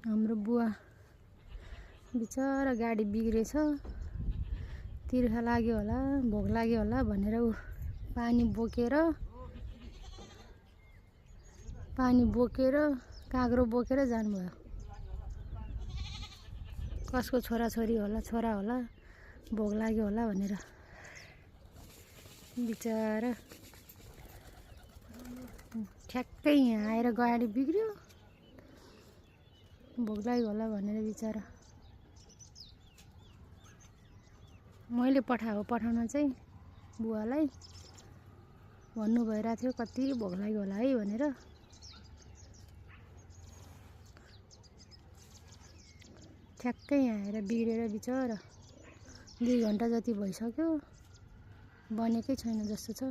हाम्रो बुवा बिचारा गाडी बिग्रेछ, तिर्खा लाग्यो होला, भोक लाग्यो होला भनेर ऊ पानी बोकेर काग्रो बोकेर जानुभयो। कसको छोराछोरी होला, छोरा होला, भोक लाग्यो होला भनेर बिचारा ठ्याक्कै यहाँ आएर गाडी बिग्रियो, भोक लाग्यो होला भनेर बिचारा। मैले पठाउन चाहिँ बुवालाई भन्नु भइरहेको थियो कति भोक लाग्यो होला है भनेर। ठ्याक्कै यहाँ आएर बिग्रेर बिचारा 2 घन्टा जति भइसक्यो, बनेकै छैन जस्तो छ।